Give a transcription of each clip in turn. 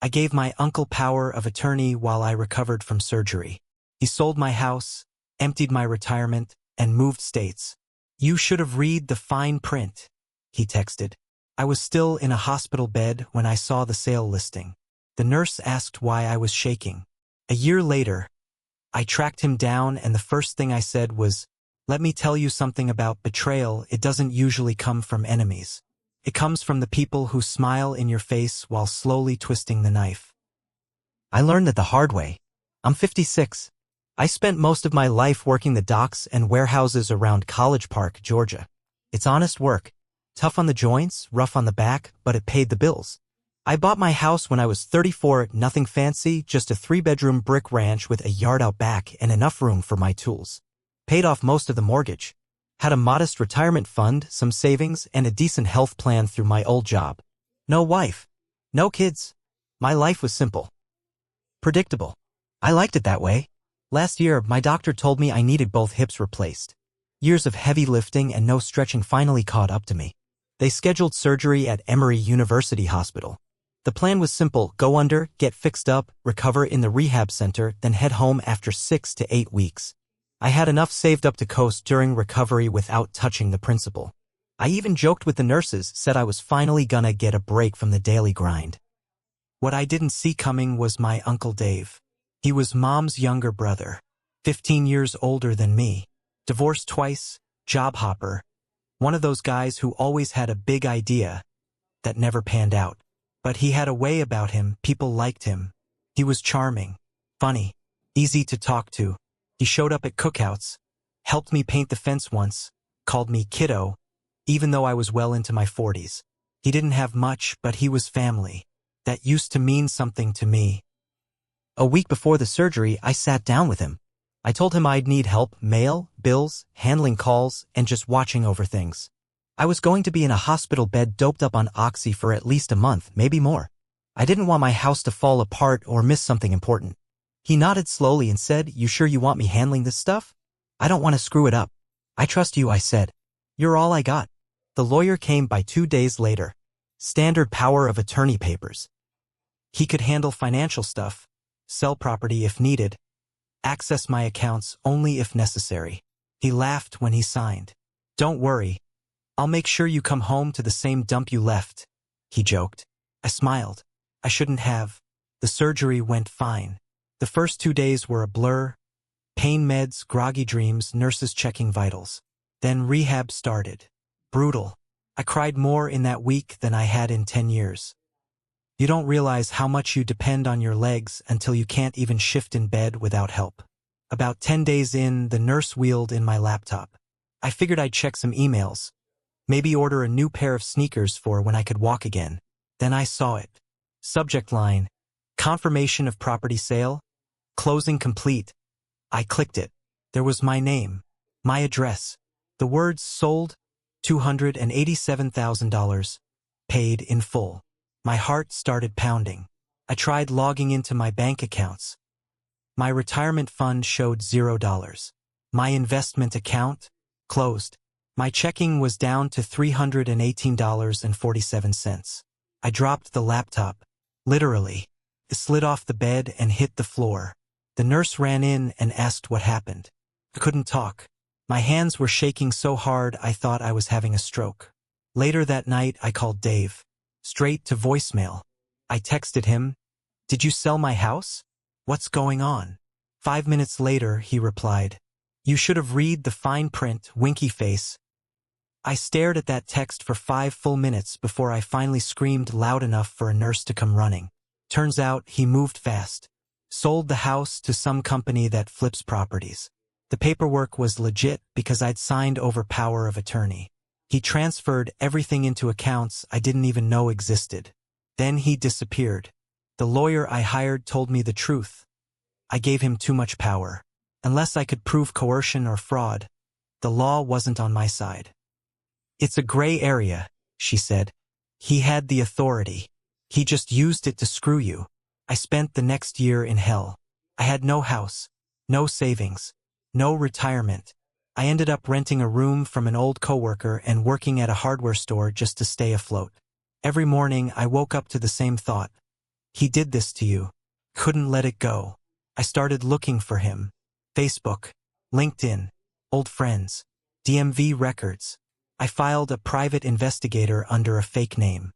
I gave my uncle power of attorney while I recovered from surgery. He sold my house, emptied my retirement, and moved states. You should have read the fine print, he texted. I was still in a hospital bed when I saw the sale listing. The nurse asked why I was shaking. A year later, I tracked him down and the first thing I said was, "Let me tell you something about betrayal. It doesn't usually come from enemies. It comes from the people who smile in your face while slowly twisting the knife." I learned that the hard way. I'm 56. I spent most of my life working the docks and warehouses around College Park, Georgia. It's honest work. Tough on the joints, rough on the back, but it paid the bills. I bought my house when I was 34, nothing fancy, just a 3-bedroom brick ranch with a yard out back and enough room for my tools. Paid off most of the mortgage. Had a modest retirement fund, some savings, and a decent health plan through my old job. No wife. No kids. My life was simple. Predictable. I liked it that way. Last year, my doctor told me I needed both hips replaced. Years of heavy lifting and no stretching finally caught up to me. They scheduled surgery at Emory University Hospital. The plan was simple: go under, get fixed up, recover in the rehab center, then head home after 6 to 8 weeks. I had enough saved up to coast during recovery without touching the principal. I even joked with the nurses, said I was finally gonna get a break from the daily grind. What I didn't see coming was my Uncle Dave. He was Mom's younger brother, 15 years older than me, divorced twice, job hopper, one of those guys who always had a big idea that never panned out. But he had a way about him, people liked him. He was charming, funny, easy to talk to. He showed up at cookouts, helped me paint the fence once, called me kiddo, even though I was well into my 40s. He didn't have much, but he was family. That used to mean something to me. A week before the surgery, I sat down with him. I told him I'd need help, mail, bills, handling calls, and just watching over things. I was going to be in a hospital bed doped up on Oxy for at least a month, maybe more. I didn't want my house to fall apart or miss something important. He nodded slowly and said, "You sure you want me handling this stuff? I don't want to screw it up." "I trust you," I said. "You're all I got." The lawyer came by 2 days later. Standard power of attorney papers. He could handle financial stuff, sell property if needed, access my accounts only if necessary. He laughed when he signed. "Don't worry. I'll make sure you come home to the same dump you left," he joked. I smiled. I shouldn't have. The surgery went fine. The first 2 days were a blur. Pain meds, groggy dreams, nurses checking vitals. Then rehab started. Brutal. I cried more in that week than I had in 10 years. You don't realize how much you depend on your legs until you can't even shift in bed without help. About 10 days in, the nurse wheeled in my laptop. I figured I'd check some emails. Maybe order a new pair of sneakers for when I could walk again. Then I saw it. Subject line: confirmation of property sale. Closing complete. I clicked it. There was my name, my address. The words sold, $287,000, paid in full. My heart started pounding. I tried logging into my bank accounts. My retirement fund showed $0. My investment account, closed. My checking was down to $318.47. I dropped the laptop. Literally. It slid off the bed and hit the floor. The nurse ran in and asked what happened. I couldn't talk. My hands were shaking so hard I thought I was having a stroke. Later that night, I called Dave. Straight to voicemail. I texted him, "Did you sell my house? What's going on?" 5 minutes later, he replied, "You should have read the fine print, winky face." I stared at that text for 5 full minutes before I finally screamed loud enough for a nurse to come running. Turns out he moved fast. Sold the house to some company that flips properties. The paperwork was legit because I'd signed over power of attorney. He transferred everything into accounts I didn't even know existed. Then he disappeared. The lawyer I hired told me the truth. I gave him too much power. Unless I could prove coercion or fraud, the law wasn't on my side. "It's a gray area," she said. "He had the authority. He just used it to screw you." I spent the next year in hell. I had no house, no savings, no retirement. I ended up renting a room from an old coworker and working at a hardware store just to stay afloat. Every morning I woke up to the same thought. He did this to you. Couldn't let it go. I started looking for him. Facebook, LinkedIn, old friends, DMV records. I filed a private investigator under a fake name.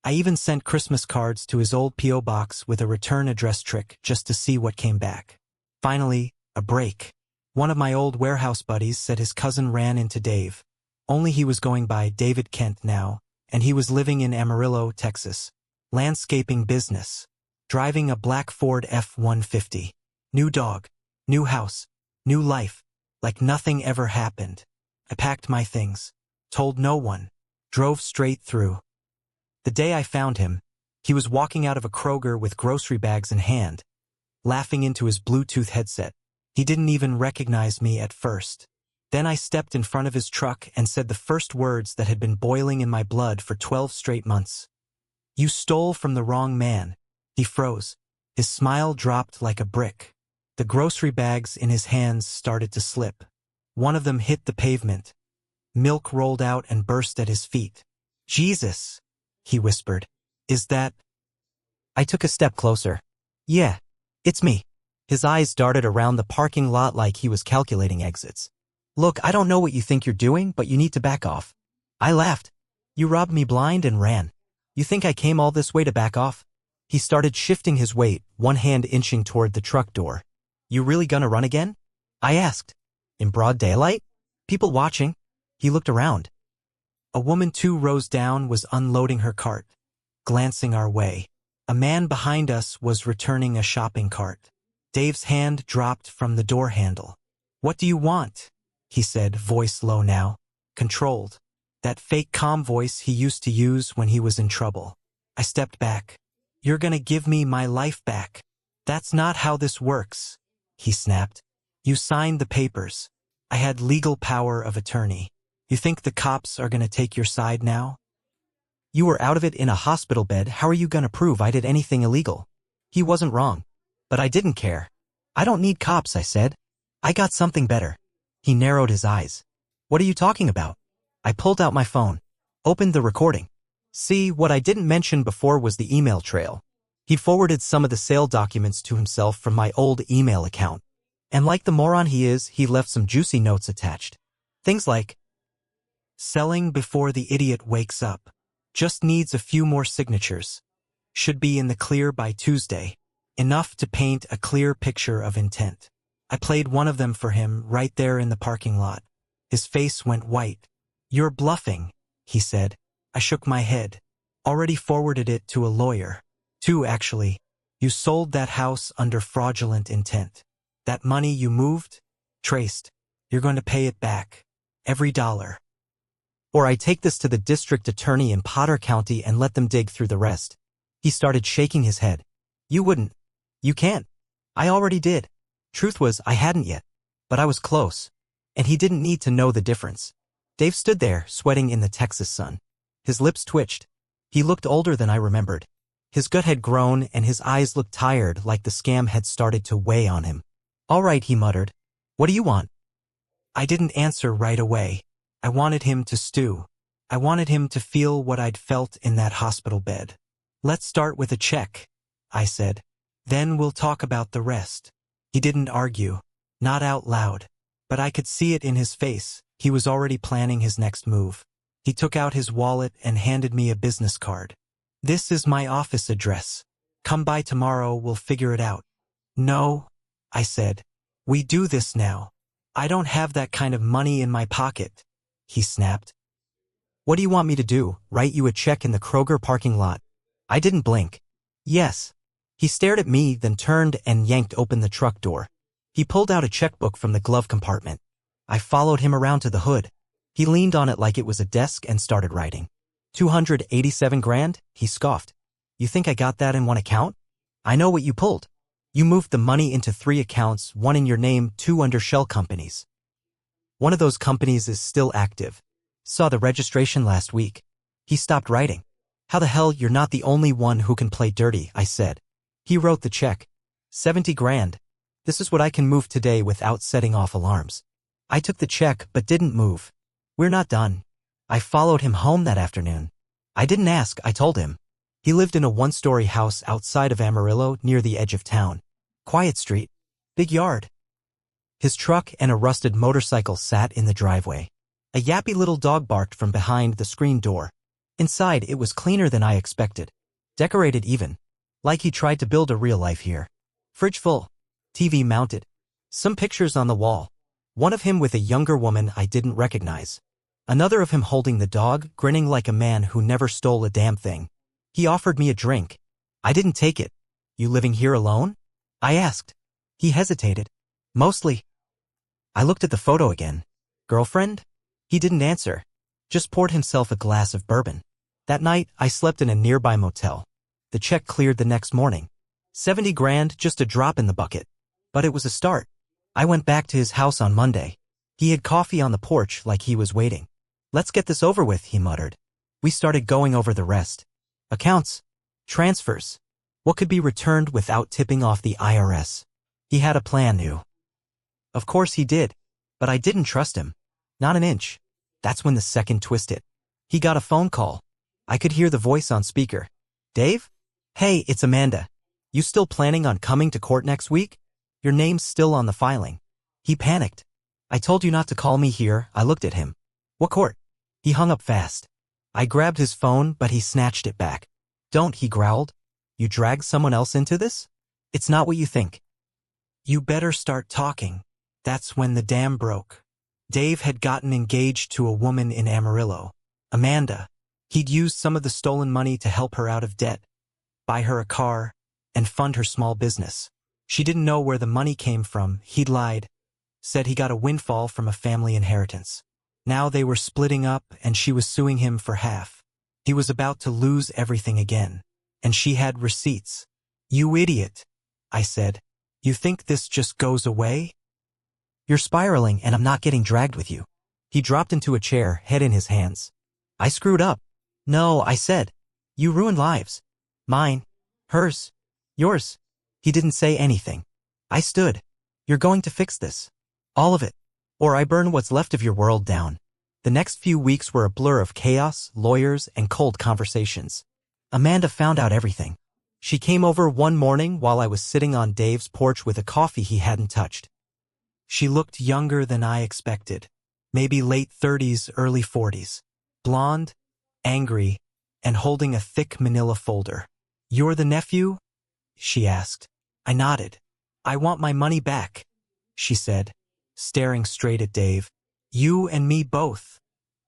I even sent Christmas cards to his old P.O. box with a return address trick just to see what came back. Finally, a break. One of my old warehouse buddies said his cousin ran into Dave. Only he was going by David Kent now, and he was living in Amarillo, Texas. Landscaping business. Driving a black Ford F-150. New dog. New house. New life. Like nothing ever happened. I packed my things. Told no one. Drove straight through. The day I found him, he was walking out of a Kroger with grocery bags in hand, laughing into his Bluetooth headset. He didn't even recognize me at first. Then I stepped in front of his truck and said the first words that had been boiling in my blood for 12 straight months. You stole from the wrong man. He froze. His smile dropped like a brick. The grocery bags in his hands started to slip. One of them hit the pavement. Milk rolled out and burst at his feet. Jesus, he whispered. Is that? I took a step closer. Yeah, it's me. His eyes darted around the parking lot like he was calculating exits. Look, I don't know what you think you're doing, but you need to back off. I laughed. You robbed me blind and ran. You think I came all this way to back off? He started shifting his weight, one hand inching toward the truck door. You really gonna run again? I asked. In broad daylight? People watching? He looked around. A woman 2 rows down was unloading her cart. Glancing our way, a man behind us was returning a shopping cart. Dave's hand dropped from the door handle. What do you want? He said, voice low now. Controlled. That fake calm voice he used to use when he was in trouble. I stepped back. You're gonna give me my life back. That's not how this works, he snapped. You signed the papers. I had legal power of attorney. You think the cops are gonna take your side now? You were out of it in a hospital bed. How are you gonna prove I did anything illegal? He wasn't wrong. But I didn't care. I don't need cops, I said. I got something better. He narrowed his eyes. What are you talking about? I pulled out my phone. Opened the recording. See, what I didn't mention before was the email trail. He'd forwarded some of the sale documents to himself from my old email account. And like the moron he is, he left some juicy notes attached. Things like, selling before the idiot wakes up. Just needs a few more signatures. Should be in the clear by Tuesday. Enough to paint a clear picture of intent. I played one of them for him right there in the parking lot. His face went white. You're bluffing, he said. I shook my head. Already forwarded it to a lawyer. 2, actually. You sold that house under fraudulent intent. That money you moved? Traced. You're going to pay it back. Every dollar. Or I take this to the district attorney in Potter County and let them dig through the rest. He started shaking his head. You wouldn't. You can't. I already did. Truth was, I hadn't yet. But I was close. And he didn't need to know the difference. Dave stood there, sweating in the Texas sun. His lips twitched. He looked older than I remembered. His gut had grown and his eyes looked tired, like the scam had started to weigh on him. All right, he muttered. What do you want? I didn't answer right away. I wanted him to stew. I wanted him to feel what I'd felt in that hospital bed. Let's start with a check, I said. Then we'll talk about the rest. He didn't argue. Not out loud. But I could see it in his face. He was already planning his next move. He took out his wallet and handed me a business card. This is my office address. Come by tomorrow, we'll figure it out. No, I said. We do this now. I don't have that kind of money in my pocket, he snapped. What do you want me to do, write you a check in the Kroger parking lot? I didn't blink. Yes. He stared at me, then turned and yanked open the truck door. He pulled out a checkbook from the glove compartment. I followed him around to the hood. He leaned on it like it was a desk and started writing. 287 grand, he scoffed. You think I got that in one account? I know what you pulled. You moved the money into 3 accounts, 1 in your name, 2 under shell companies. One of those companies is still active. Saw the registration last week. He stopped writing. How the hell, you're not the only one who can play dirty, I said. He wrote the check. 70 grand. This is what I can move today without setting off alarms. I took the check but didn't move. We're not done. I followed him home that afternoon. I didn't ask, I told him. He lived in a one-story house outside of Amarillo near the edge of town. Quiet street. Big yard. His truck and a rusted motorcycle sat in the driveway. A yappy little dog barked from behind the screen door. Inside, it was cleaner than I expected. Decorated even. Like he tried to build a real life here. Fridge full. TV mounted. Some pictures on the wall. One of him with a younger woman I didn't recognize. Another of him holding the dog, grinning like a man who never stole a damn thing. He offered me a drink. I didn't take it. You living here alone? I asked. He hesitated. Mostly. I looked at the photo again. Girlfriend? He didn't answer. Just poured himself a glass of bourbon. That night, I slept in a nearby motel. The check cleared the next morning. 70 grand, just a drop in the bucket. But it was a start. I went back to his house on Monday. He had coffee on the porch like he was waiting. Let's get this over with, he muttered. We started going over the rest. Accounts. Transfers. What could be returned without tipping off the IRS? He had a plan, new. Of course he did. But I didn't trust him. Not an inch. That's when the second twist hit. He got a phone call. I could hear the voice on speaker. Dave? Hey, it's Amanda. You still planning on coming to court next week? Your name's still on the filing. He panicked. I told you not to call me here. I looked at him. What court? He hung up fast. I grabbed his phone, but he snatched it back. Don't, he growled. You dragged someone else into this? It's not what you think. You better start talking. That's when the dam broke. Dave had gotten engaged to a woman in Amarillo. Amanda. He'd used some of the stolen money to help her out of debt, buy her a car, and fund her small business. She didn't know where the money came from. He'd lied. Said he got a windfall from a family inheritance. Now they were splitting up and she was suing him for half. He was about to lose everything again. And she had receipts. You idiot, I said. You think this just goes away? You're spiraling and I'm not getting dragged with you. He dropped into a chair, head in his hands. I screwed up. No, I said. You ruined lives. Mine. Hers. Yours. He didn't say anything. I stood. You're going to fix this. All of it. Or I burn what's left of your world down. The next few weeks were a blur of chaos, lawyers, and cold conversations. Amanda found out everything. She came over one morning while I was sitting on Dave's porch with a coffee he hadn't touched. She looked younger than I expected. Maybe late 30s, early 40s. Blonde, angry, and holding a thick manila folder. You're the nephew? She asked. I nodded. I want my money back, she said, staring straight at Dave. You and me both,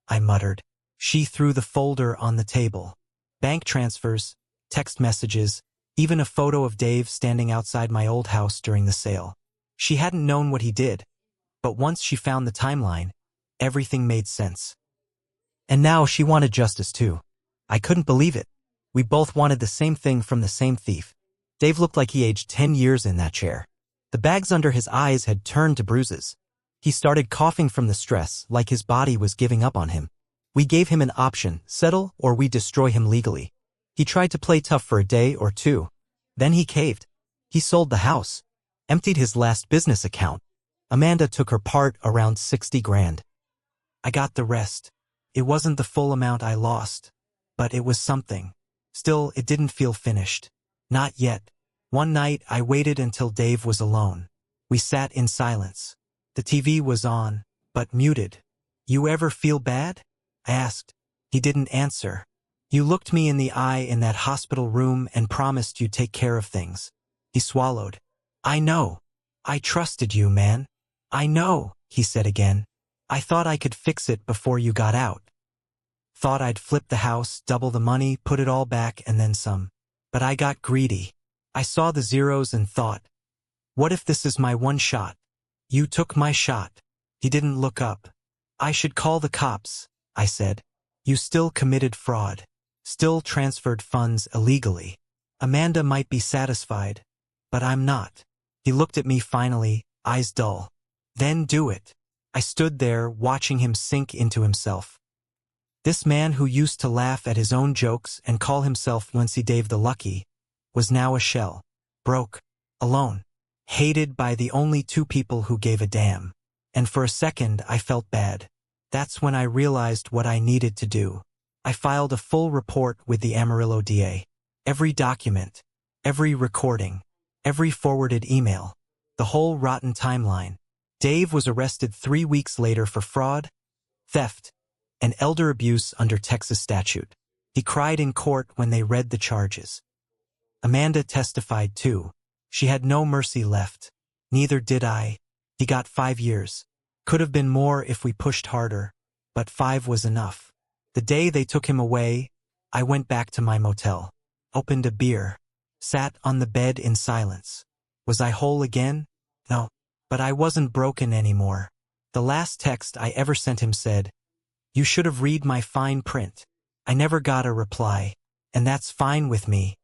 I muttered. She threw the folder on the table. Bank transfers, text messages, even a photo of Dave standing outside my old house during the sale. She hadn't known what he did, but once she found the timeline, everything made sense. And now she wanted justice too. I couldn't believe it. We both wanted the same thing from the same thief. Dave looked like he aged 10 years in that chair. The bags under his eyes had turned to bruises. He started coughing from the stress, like his body was giving up on him. We gave him an option, settle or we destroy him legally. He tried to play tough for a day or two. Then he caved. He sold the house, emptied his last business account. Amanda took her part, around 60 grand. I got the rest. It wasn't the full amount I lost, but it was something. Still, it didn't feel finished. Not yet. One night, I waited until Dave was alone. We sat in silence. The TV was on, but muted. You ever feel bad? I asked. He didn't answer. You looked me in the eye in that hospital room and promised you'd take care of things. He swallowed. I know. I trusted you, man. I know, he said again. I thought I could fix it before you got out. Thought I'd flip the house, double the money, put it all back, and then some. But I got greedy. I saw the zeros and thought, what if this is my one shot? You took my shot. He didn't look up. I should call the cops, I said. You still committed fraud. Still transferred funds illegally. Amanda might be satisfied, but I'm not. He looked at me finally, eyes dull. Then do it. I stood there, watching him sink into himself. This man who used to laugh at his own jokes and call himself Lindsay Dave the Lucky, was now a shell. Broke. Alone. Hated by the only two people who gave a damn. And for a second I felt bad. That's when I realized what I needed to do. I filed a full report with the Amarillo DA. Every document, every recording, every forwarded email, the whole rotten timeline. Dave was arrested 3 weeks later for fraud, theft, and elder abuse under Texas statute. He cried in court when they read the charges. Amanda testified too. She had no mercy left. Neither did I. He got 5 years. Could have been more if we pushed harder, but 5 was enough. The day they took him away, I went back to my motel, opened a beer, sat on the bed in silence. Was I whole again? No, but I wasn't broken anymore. The last text I ever sent him said, "You should have read my fine print." I never got a reply, and that's fine with me.